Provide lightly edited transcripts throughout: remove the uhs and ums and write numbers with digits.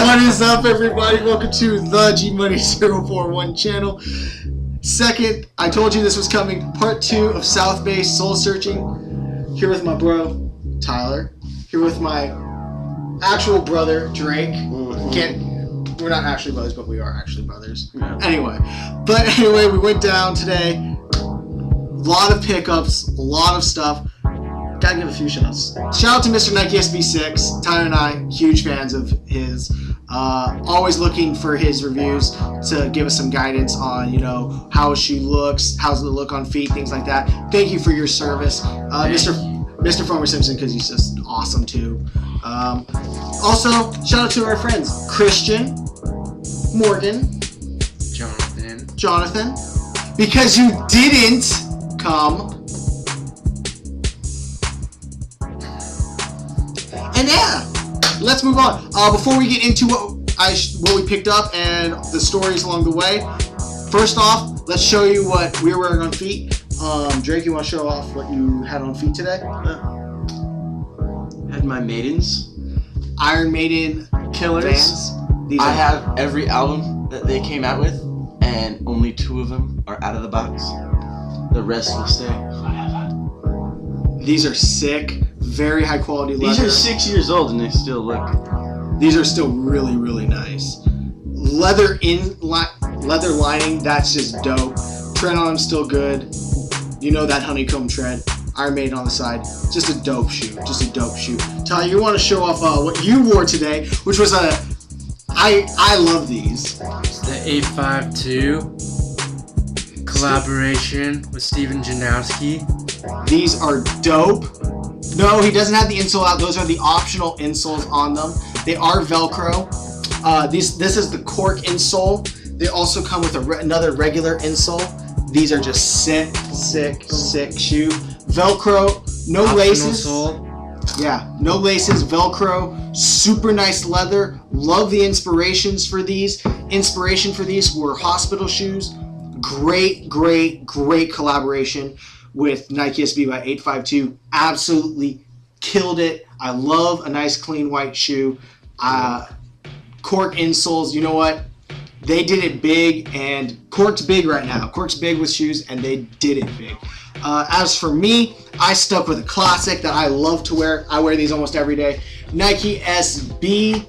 What is up, everybody? Welcome to the G-Money041 channel. Second, I told you this was coming, part 2 of South Bay Soul Searching. Here with my bro, Tyler. Here with my actual brother, Drake. We're not actually brothers, but we are actually brothers. Yeah. Anyway, we went down today. A lot of pickups, a lot of stuff. Gotta give a few shoutouts. Shout out to MrNikesb6. Tyler and I, huge fans of his. Always looking for his reviews to give us some guidance on, how a shoe looks, how's it look on feet, things like that. Thank you for your service, MrFoamersimpson, because he's just awesome too. Also, shout out to our friends Christian, Morgan, Jonathan, because you didn't come. And yeah, let's move on. Before we get into what we picked up and the stories along the way, first off, let's show you what we were wearing on feet. Drake, you want to show off what you had on feet today? I had my Maidens. Iron Maiden Killers. I have every album that they came out with, and only 2 of them are out of the box. The rest will stay forever. These are sick. Very high quality leather. These are 6 years old and they still look. These are still really, really nice. Leather lining, that's just dope. Tread on them still good. You know that honeycomb tread. Iron Maiden on the side. Just a dope shoe. Just a dope shoe. Tyler, you want to show off what you wore today, which was I love these. It's the 852 collaboration with Stefan Janoski. These are dope. No, he doesn't have the insole out. Those are the optional insoles on them. They are Velcro. This is the cork insole. They also come with another regular insole. These are just sick shoe. Velcro, no optional laces. Sole. Yeah, no laces, Velcro, super nice leather. Love the inspirations for these. Inspiration for these were hospital shoes. Great collaboration with Nike SB by 852. Absolutely killed it. I love a nice clean white shoe. Cork insoles, you know what? They did it big, and Cork's big right now. Cork's big with shoes, and they did it big. As for me, I stuck with a classic that I love to wear. I wear these almost every day. Nike SB.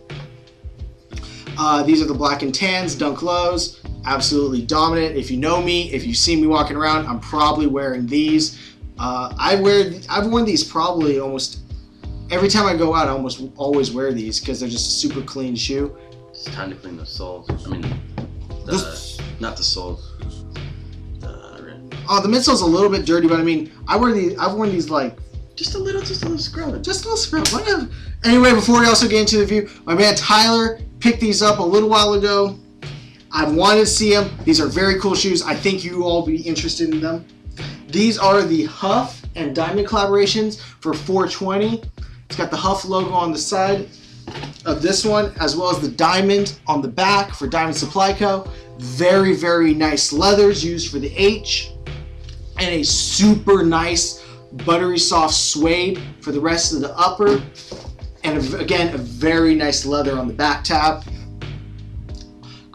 These are the black and tans, Dunk Lows. Absolutely dominant. If you know me, if you see me walking around, I'm probably wearing these. I've worn these probably almost every time I go out. I almost always wear these because they're just a super clean shoe. It's time to clean the soles. I mean, not the soles. The midsole's a little bit dirty, but I mean, I've worn these like just a little scrub. Just a little scrub. Whatever. Anyway, before we also get into the review, my man Tyler picked these up a little while ago. I wanted to see them. These are very cool shoes. I think you all will be interested in them. These are the Huff and Diamond collaborations for 420. It's got the Huff logo on the side of this one, as well as the Diamond on the back for Diamond Supply Co. Very, very nice leathers used for the H. And a super nice buttery soft suede for the rest of the upper. And again, a very nice leather on the back tab.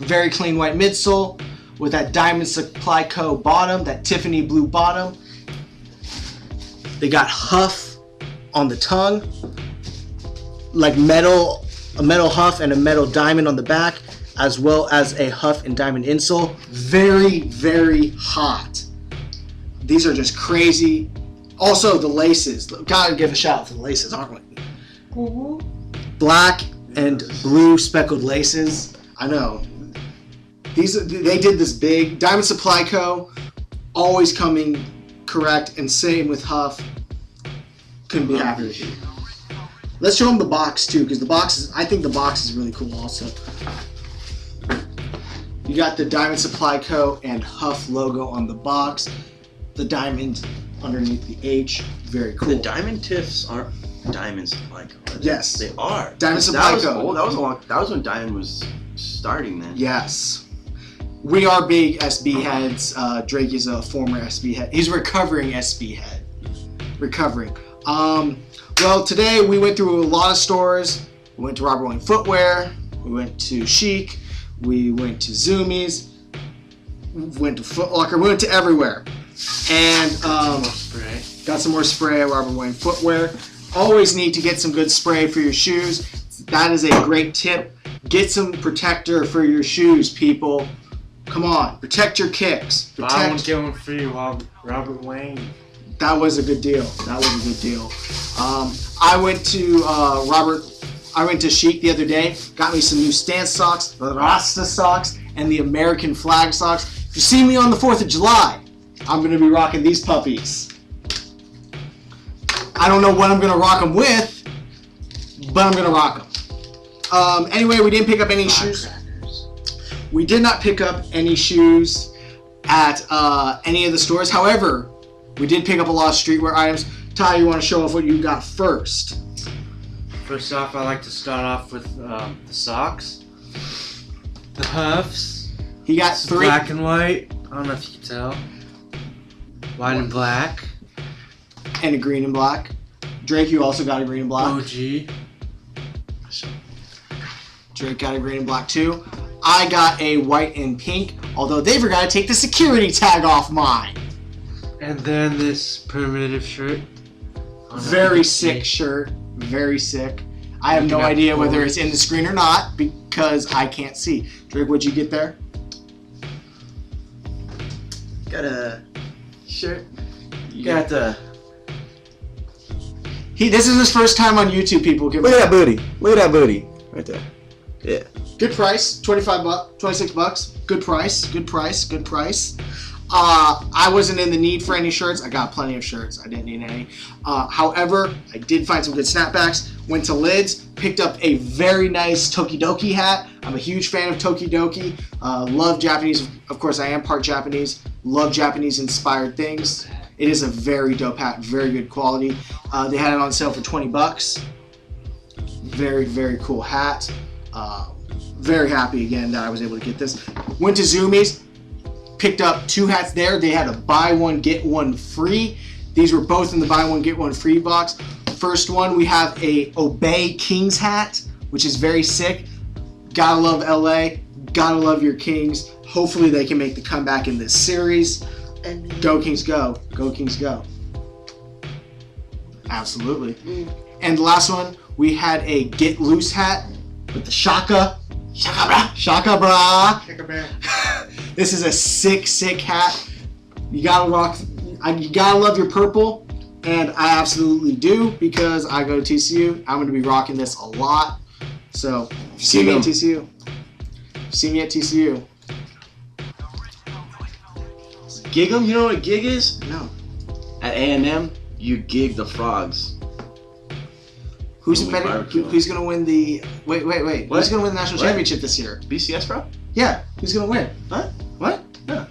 Very clean white midsole with that Diamond Supply Co. bottom, that Tiffany blue bottom. They got Huff on the tongue, like a metal Huff and a metal diamond on the back, as well as a Huff and diamond insole. Very, very hot. These are just crazy. Also, the laces. Gotta give a shout out to the laces, aren't we? Mm-hmm. Black and blue speckled laces. I know. They did this big. Diamond Supply Co. always coming correct, and same with Huff. Couldn't be happier with you. Let's show them the box too, because I think the box is really cool also. You got the Diamond Supply Co. and Huff logo on the box. The diamond underneath the H. Very cool. The diamond tiffs aren't Diamond Supply Co. Yes. They are. Diamond Supply Co. That was when Diamond was starting then. Yes. We are big SB heads. Drake is a former SB head. He's a recovering SB head. Recovering. Well, today we went through a lot of stores. We went to Robert Wayne Footwear. We went to Chic. We went to Zoomies. We went to Foot Locker. We went to everywhere. And got some more spray at Robert Wayne Footwear. Always need to get some good spray for your shoes. That is a great tip. Get some protector for your shoes, people. Come on, protect your kicks. Buy one, get one free, Robert Wayne. That was a good deal. That was a good deal. I went to Chic the other day. Got me some new stance socks, the Rasta socks, and the American flag socks. If you see me on the 4th of July, I'm going to be rocking these puppies. I don't know what I'm going to rock them with, but I'm going to rock them. Anyway, we didn't pick up any shoes. We did not pick up any shoes at any of the stores. However, we did pick up a lot of streetwear items. Ty, you want to show off what you got first? First off, I like to start off with the socks. The Huffs. He got It's 3. black and white. I don't know if you can tell. White and black. And a green and black. Drake, you also got a green and black. OG. Drake got a green and black too. I got a white and pink, although they forgot to take the security tag off mine. And then this primitive shirt. Very sick shirt. Very sick. I have no idea whether it's in the screen or not because I can't see. Drake, what'd you get there? Got a shirt. You got the. This is his first time on YouTube, people. Look at that booty. Look at that booty. Right there. Yeah. Good price. 26 bucks. Good price. Good price. Good price. I wasn't in the need for any shirts. I got plenty of shirts. I didn't need any. However, I did find some good snapbacks. Went to Lids, picked up a very nice Tokidoki hat. I'm a huge fan of Tokidoki. Love Japanese. Of course, I am part Japanese. Love Japanese-inspired things. It is a very dope hat. Very good quality. They had it on sale for 20 bucks. Very, very cool hat. Very happy again that I was able to get this. Went to Zoomies. Picked up 2 hats there. They had a buy one, get one free. These were both in the buy one, get one free box. First one, we have a Obey Kings hat, which is very sick. Gotta love LA. Gotta love your Kings. Hopefully they can make the comeback in this series. Go Kings, go. Go Kings, go. Absolutely. And the last one, we had a Get Loose hat with the Shaka. Shaka bra. Shaka bra. Shaka bra. This is a sick hat. You gotta rock. You gotta love your purple, and I absolutely do because I go to TCU. I'm gonna be rocking this a lot. So if you see me at TCU, Gig 'em? You know what a gig is? No. At A&M, you gig the frogs. Who's gonna win the? Wait. What? Who's gonna win the national championship this year? BCS, bro? Yeah. Who's gonna win? Huh? What? No.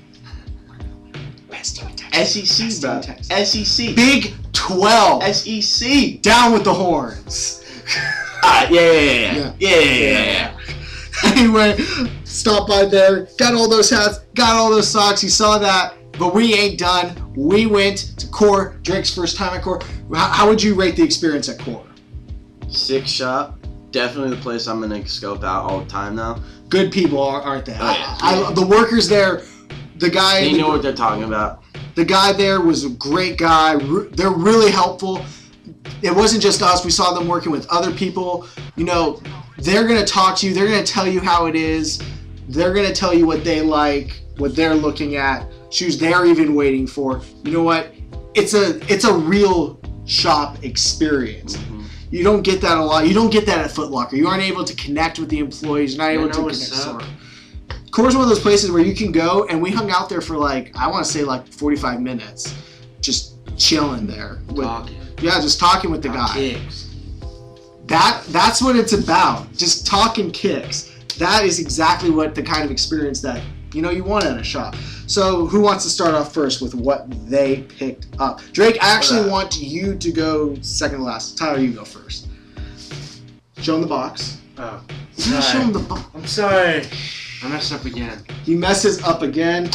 Best team in Texas. SEC, bro. SEC. Big 12. SEC. Down with the horns. Alright, yeah. Anyway, stop by there. Got all those hats. Got all those socks. You saw that. But we ain't done. We went to Core. Drake's first time at Core. How would you rate the experience at Core? Sick shop. Definitely the place I'm gonna scope out all the time now. Good people, aren't they? Oh, yeah. The workers there, the guy. They know what they're talking about. The guy there was a great guy. They're really helpful. It wasn't just us. We saw them working with other people. You know, they're going to talk to you. They're going to tell you how it is. They're going to tell you what they like, what they're looking at, shoes they're even waiting for. You know what? It's a real shop experience. Mm-hmm. You don't get that a lot. You don't get that at Foot Locker. You aren't able to connect with the employees. You're not able to connect. Core's one of those places where you can go, and we hung out there for I want to say 45 minutes, just chilling there. Just talking with the guy. Kicks. That's what it's about. Just talking kicks. That is exactly what the kind of experience that you want at a shop. So who wants to start off first with what they picked up? Drake, I actually want you to go second to last. Tyler, you go first. Show him the box. Oh, Show him the box. I'm sorry. I messed up again. He messes up again.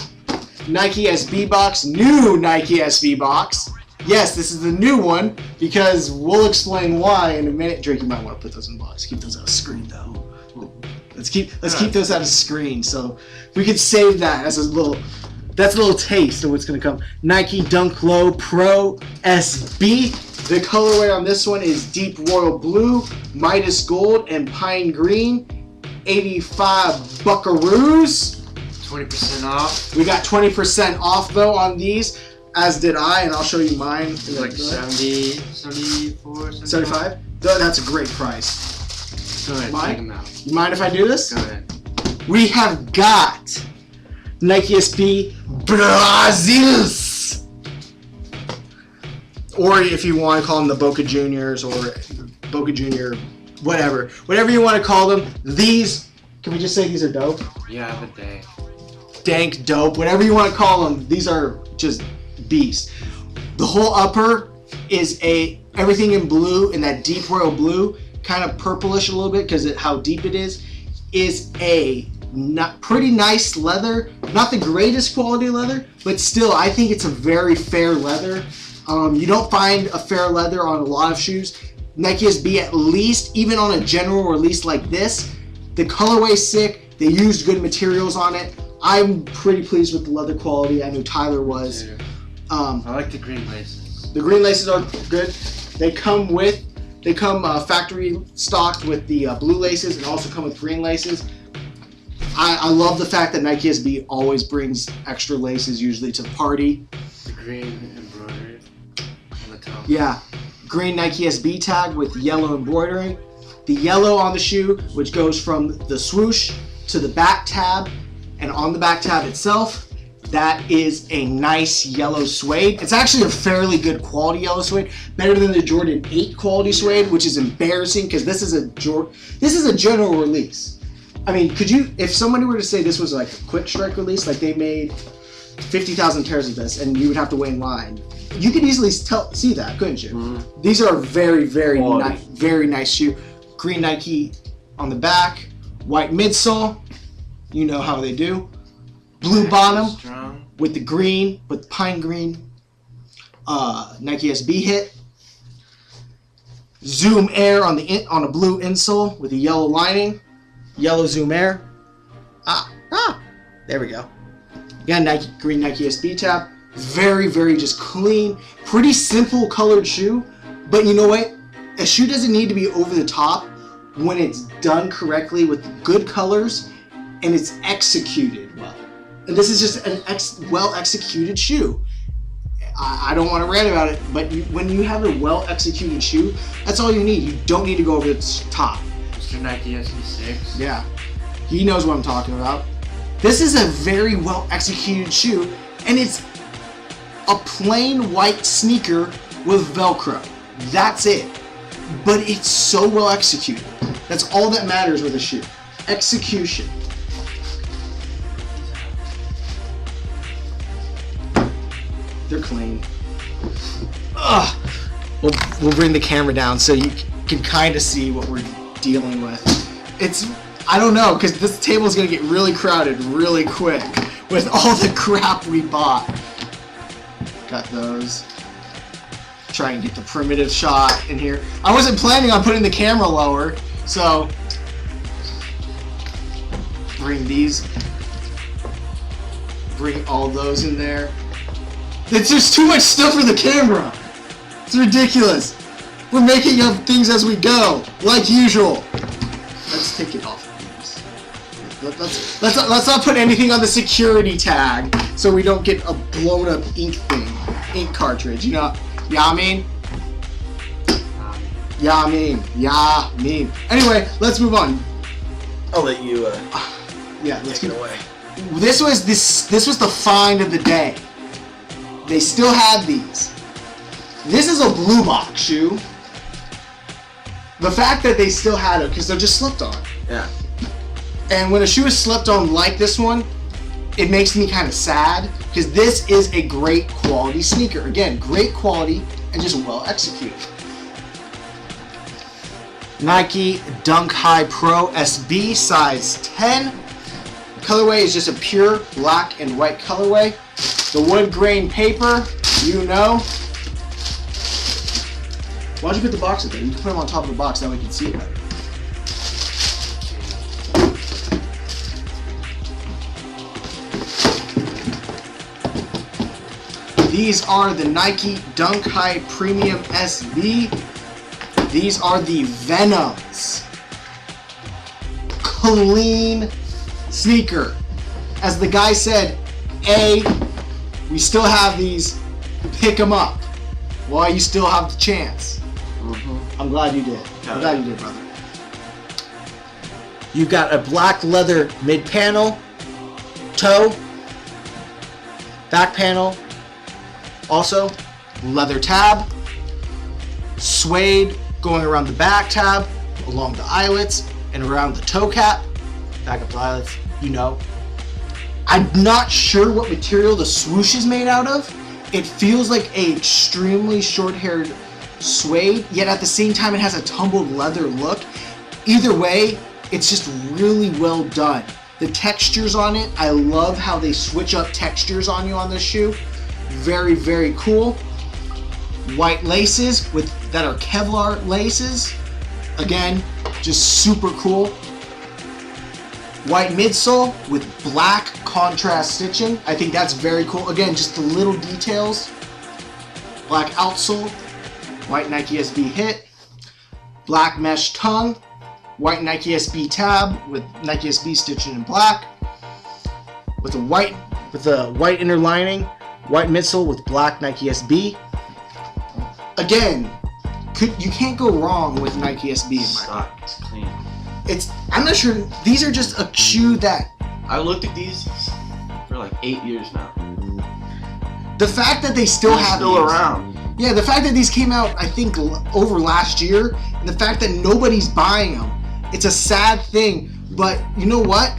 Nike SB box. New Nike SB box. Yes, this is the new one because we'll explain why in a minute. Drake, you might want to put those in the box. Keep those out of screen though. Let's keep those out of screen. So we could save that as a little. That's a little taste of what's gonna come. Nike Dunk Low Pro SB. The colorway on this one is Deep Royal Blue, Midas Gold, and Pine Green. 85 buckaroos. 20% off. We got 20% off though on these, as did I, and I'll show you mine. It's like 70, 74, 75? That's a great price. Go ahead, take them out. You mind if I do this? Go ahead. We have got Nike SB Brazils. Or if you want to call them the Boca Juniors or Boca Junior, whatever. Whatever you want to call them. These, can we just say these are dope? Yeah, but they. Dank, dope, whatever you want to call them. These are just beasts. The whole upper is everything in blue, in that deep royal blue, kind of purplish a little bit because how deep it is a pretty nice leather. Not the greatest quality leather, but still I think it's a very fair leather. You don't find a fair leather on a lot of shoes. Nike SB, at least, even on a general release like this, the colorway's sick. They used good materials on it. I'm pretty pleased with the leather quality. I knew Tyler was. I like the green laces. The green laces are good. They come factory stocked with the blue laces and also come with green laces. I love the fact that Nike SB always brings extra laces usually to the party. The green embroidery on the top. Yeah, green Nike SB tag with yellow embroidery. The yellow on the shoe, which goes from the swoosh to the back tab, and on the back tab itself, that is a nice yellow suede. It's actually a fairly good quality yellow suede, better than the Jordan 8 quality suede, which is embarrassing because this is a general release. I mean, if somebody were to say this was like a quick strike release, like they made 50,000 pairs of this, and you would have to wait in line, you could easily see that, couldn't you? Mm-hmm. These are very, very nice, very nice shoe. Green Nike on the back, white midsole. You know how they do. Blue bottom with the green, with pine green. Nike SB hit. Zoom Air on a blue insole with a yellow lining. Yellow Zoom Air. There we go. Again, green Nike SB tab. Very, very just clean. Pretty simple colored shoe. But you know what? A shoe doesn't need to be over the top when it's done correctly with good colors and it's executed well. And this is just an well-executed shoe. I don't want to rant about it, but when you have a well-executed shoe, that's all you need. You don't need to go over the top. MrNikesb6. Yeah, he knows what I'm talking about. This is a very well-executed shoe, and it's a plain white sneaker with Velcro. That's it. But it's so well executed. That's all that matters with a shoe. Execution. They're clean. Ugh. We'll bring the camera down so you can kind of see what we're dealing with. I don't know, because this table is going to get really crowded really quick with all the crap we bought. Got those. Try and get the primitive shot in here. I wasn't planning on putting the camera lower, so bring all those in there. It's just too much stuff for the camera. It's ridiculous. We're making up things as we go, like usual. Let's take it off. Let's not put anything on the security tag so we don't get a blown up ink cartridge. You know. Yeah, I mean. Anyway, let's move on. I'll let you. Let's get away. This was the find of the day. They still had these. This is a blue box shoe. The fact that they still had it because they're just slipped on. Yeah. And when a shoe is slipped on like this one, it makes me kind of sad because this is a great quality sneaker. Again, great quality and just well executed. Nike Dunk High Pro SB size 10. Colorway is just a pure black and white colorway. The wood grain paper, you know. Why don't you put the boxes there? You can put them on top of the box, that way we can see it better. These are the Nike Dunk High Premium SB. These are the Venoms. Clean sneaker. As the guy said, we still have these. Pick them up while you still have the chance. I'm glad you did. I'm glad you did, brother. You've got a black leather mid panel, toe, back panel, also leather tab, suede going around the back tab, along the eyelets, and around the toe cap. Back up the eyelets, you know. I'm not sure what material the swoosh is made out of. It feels like a extremely short-haired suede, yet at the same time it has a tumbled leather look. Either way, it's just really well done. The textures on it, I love how they switch up textures on you on this shoe. Very, very cool. White laces that are Kevlar laces. Again, just super cool. White midsole with black contrast stitching. I think that's very cool. Again, just the little details. Black outsole. White Nike SB hit. Black mesh tongue. White Nike SB tab with Nike SB stitching in black. With a white inner lining. White midsole with black Nike SB. Again, you can't go wrong with Nike SB in my opinion. It's clean. I'm not sure. These are just a shoe that I looked at these for like 8 years now. the fact that they still have still these, around. Yeah, the fact that these came out, I think, over last year, and the fact that nobody's buying them, it's a sad thing. But you know what?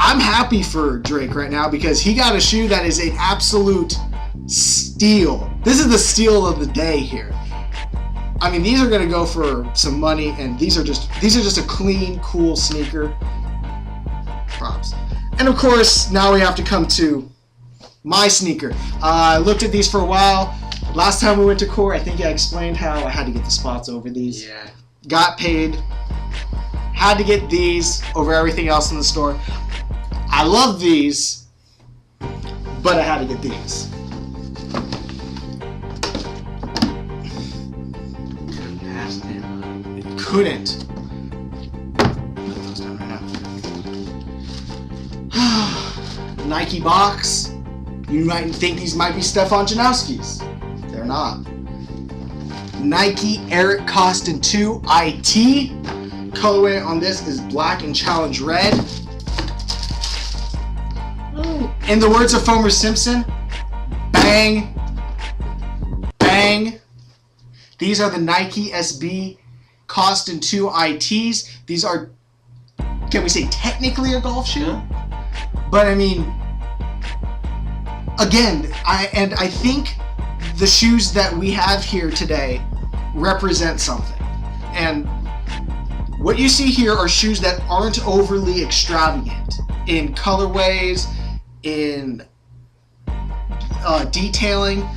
I'm happy for Drake right now because he got a shoe that is an absolute steal. This is the steal of the day here. I mean, these are gonna go for some money, and these are just a clean, cool sneaker. Props. And of course, now we have to come to my sneaker. I looked at these for a while. Last time we went to Core, I think I explained how I had to get the spots over these. Yeah. Got paid. Had to get these over everything else in the store. I love these, but I had to get these. It couldn't. Put those down right now. Nike box. You might think these might be Stefan Janoski's. They're not. Nike Eric Koston 2 IT. Colorway on this is black and challenge red. In the words of MrFoamersimpson, bang, bang. These are the Nike SB Koston 2 ITs. These are, can we say, technically a golf shoe? But I mean, again, I think the shoes that we have here today represent something. And what you see here are shoes that aren't overly extravagant in colorways, in detailing.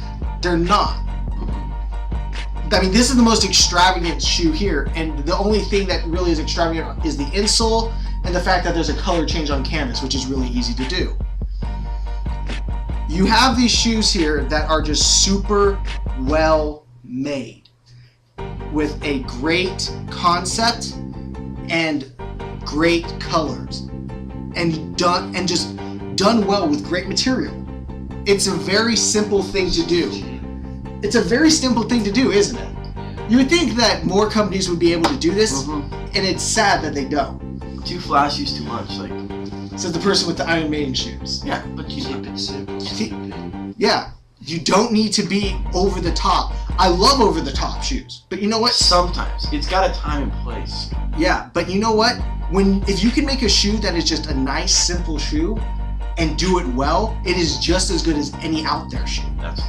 They're not. I mean, this is the most extravagant shoe here, and the only thing that really is extravagant is the insole and the fact that there's a color change on canvas, which is really easy to do. You have these shoes here that are just super well made with a great concept and great colors and just done well with great material. It's a very simple thing to do. It's a very simple thing to do, isn't it? You would think that more companies would be able to do this, and it's sad that they don't. Too flashy is too much. Like, says the person with the Iron Maiden shoes. yeah, but you Keep it simple. Yeah, you don't need to be over the top. I love over the top shoes, but you know what? sometimes it's got a time and place. Yeah, but you know what? If you can make a shoe that is just a nice, simple shoe and do it well, it is just as good as any out there shoe. That's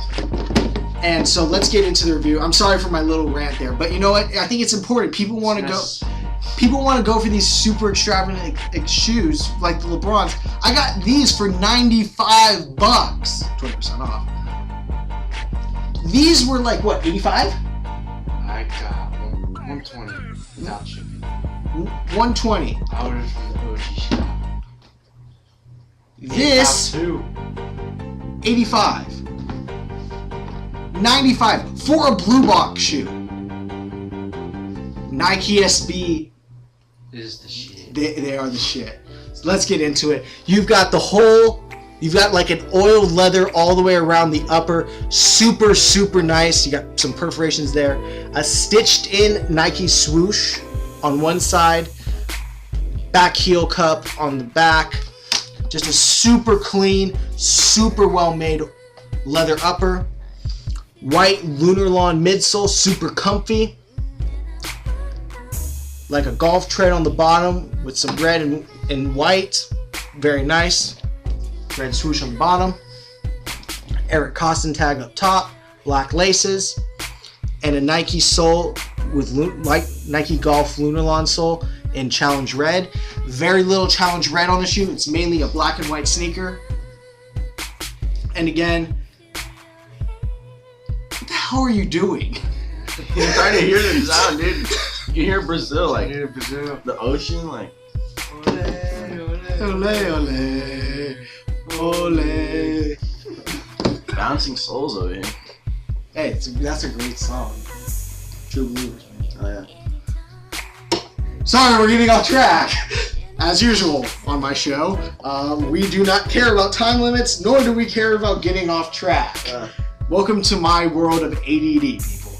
And so let's get into the review. I'm sorry for my little rant there, but you know what? I think it's important. People want to go. People want to go for these super extravagant shoes like the LeBrons. I got these for $95, 20% off. These were like what, 85? I I got 120 without shipping. 120. I ordered from the OG shop. This, Top 2. 85. 95 for a blue box shoe. Nike SB, Is the shit. they are the shit. So let's get into it. You've got like an oiled leather all the way around the upper. Super, super nice. You got some perforations there. A stitched in Nike swoosh on one side. Back heel cup on the back. Just a super clean, super well made leather upper. White Lunar Lawn midsole, super comfy. Like a golf tread on the bottom with some red and white. Very nice. Red swoosh on the bottom. Eric Koston tag up top. Black laces. And a Nike sole with Nike Golf Lunar Lawn sole in Challenge Red. Very little Challenge Red on the shoe. It's mainly a black and white sneaker. And again, what the hell are you doing? I'm trying to hear the sound, dude. You hear Brazil, like Near Brazil. the ocean, like. Ole, ole, ole. Bouncing souls over here. Hey, that's a great song. True believers, man. Oh yeah. Sorry, we're getting off track. As usual on my show, we do not care about time limits, nor do we care about getting off track. Welcome to my world of ADD, people.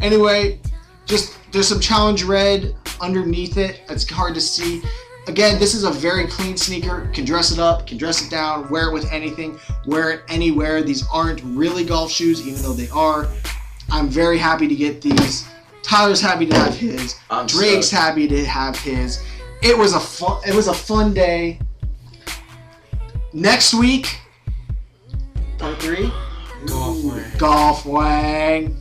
Anyway, there's some Challenge Red underneath it. It's hard to see. Again, this is a very clean sneaker. Can dress it up, can dress it down, wear it with anything, wear it anywhere. These aren't really golf shoes, even though they are. I'm very happy to get these. Tyler's happy to have his. Drake's happy to have his. It was a fun day. Next week, part 3. Golf Wang.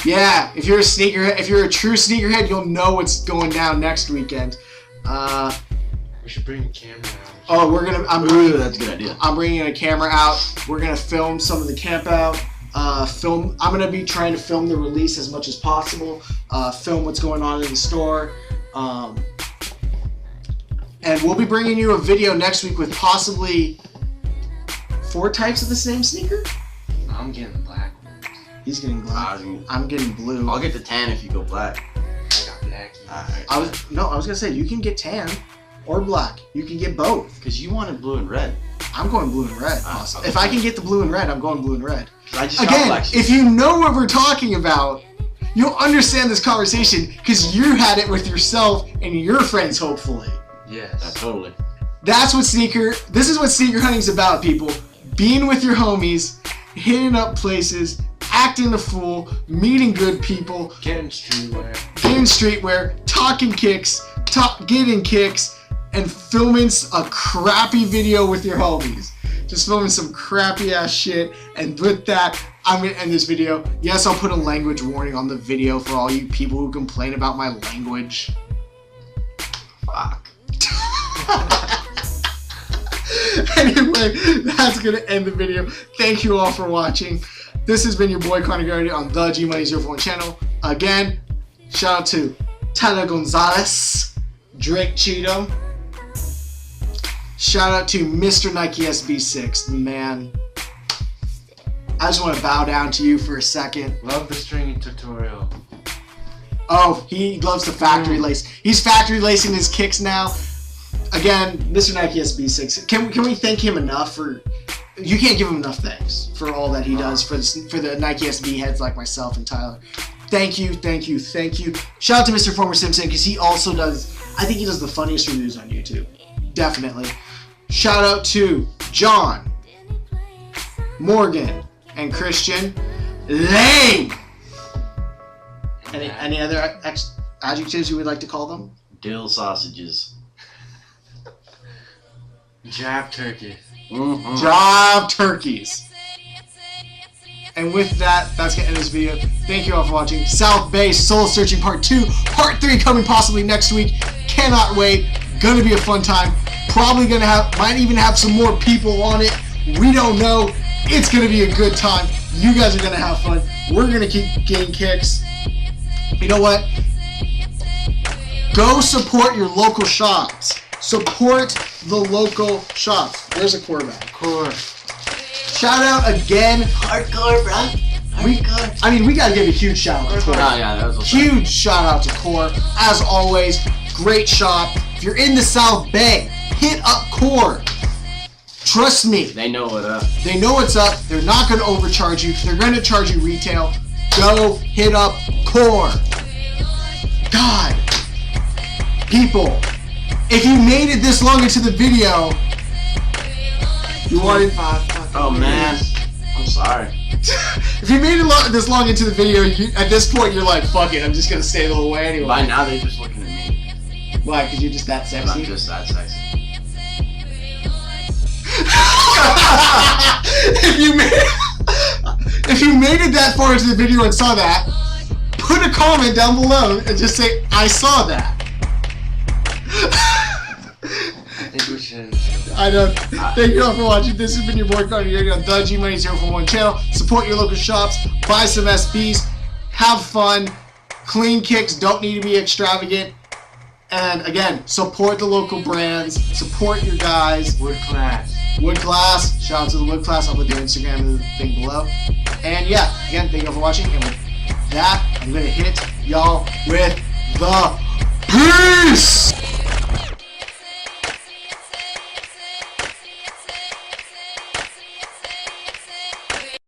Yeah, if you're a true sneakerhead, you'll know what's going down next weekend. We should bring a camera out. Oh, that's a good idea. I'm bringing a camera out. We're gonna film some of the camp out. I'm gonna be trying to film the release as much as possible. Film what's going on in the store. And we'll be bringing you a video next week with possibly 4 types of the same sneaker. I'm getting black ones. He's getting black. I'm getting blue. I'll get the tan if you go black. I got black. I was gonna say you can get tan or black. You can get both. Cause you wanted blue and red. I'm going blue and red. If I can get the blue and red, I'm going blue and red. I just got Again, black shoes. if you know what we're talking about, you'll understand this conversation because you had it with yourself and your friends, hopefully. Yes. Totally. This is what sneaker hunting's about, people. Being with your homies, hitting up places, acting a fool, meeting good people, Getting streetwear. talking kicks, getting kicks, and filming a crappy video with your homies. Just filming some crappy ass shit. And with that, I'm gonna end this video. Yes, I'll put a language warning on the video for all you people who complain about my language. Fuck. Anyway, that's gonna end the video. Thank you all for watching. This has been your boy Connor Garrity on the G-Money041 channel. Again, shout out to Tyler Gonzalez, Drake Cheatham. Shout out to MrNikesb6, the man. I just want to bow down to you for a second. Love the stringing tutorial. Oh, he loves the factory lace. He's factory lacing his kicks now. Again, MrNikesb6. Can we thank him enough for? You can't give him enough thanks for all that he does for the Nike SB heads like myself and Tyler. Thank you. Shout out to MrFoamersimpson because he also does. I think he does the funniest reviews on YouTube. Definitely. Shout out to John, Morgan, and Christian. Lame. Any other adjectives you would like to call them? Dill sausages. Jab turkey. Mm-hmm. Job turkeys. And with that, that's gonna end this video. Thank you all for watching. South Bay Soul Searching Part 2. Part 3 coming possibly next week. Cannot wait. Gonna be a fun time. Probably might even have some more people on it. We don't know. It's gonna be a good time. You guys are gonna have fun. We're gonna keep getting kicks. You know what? Go support your local shops. Support the local shops. There's a core back. Core. Shout out again. Hardcore, bro. Hardcore. I mean, we gotta give a huge shout out to Core. Oh, yeah, that was Huge shout out to Core. As always, great shop. If you're in the South Bay, hit up Core. Trust me. They know what up. They know what's up. They're not going to overcharge you. They're going to charge you retail. Go hit up Core. God. People, if you made it this long into the video, you wanted... Oh, man. I'm sorry. If you made it this long into the video, at this point, you're like, fuck it. I'm just going to stay the whole way anyway. By now, they're just looking at me. Why? Because you're just that sexy? I'm just that sexy. If you made it that far into the video and saw that, put a comment down below and just say, I saw that. I think we should. I know. Thank you all for watching. This has been your boy Koston here on the G-Money041 channel. Support your local shops. Buy some SBs. Have fun. Clean kicks. Don't need to be extravagant. And again, support the local brands. Support your guys. Wood class. Wood Class. Shout out to the Wood Class. I'll put their Instagram in the thing below. And yeah, again, thank you all for watching. And with that, I'm going to hit y'all with the peace.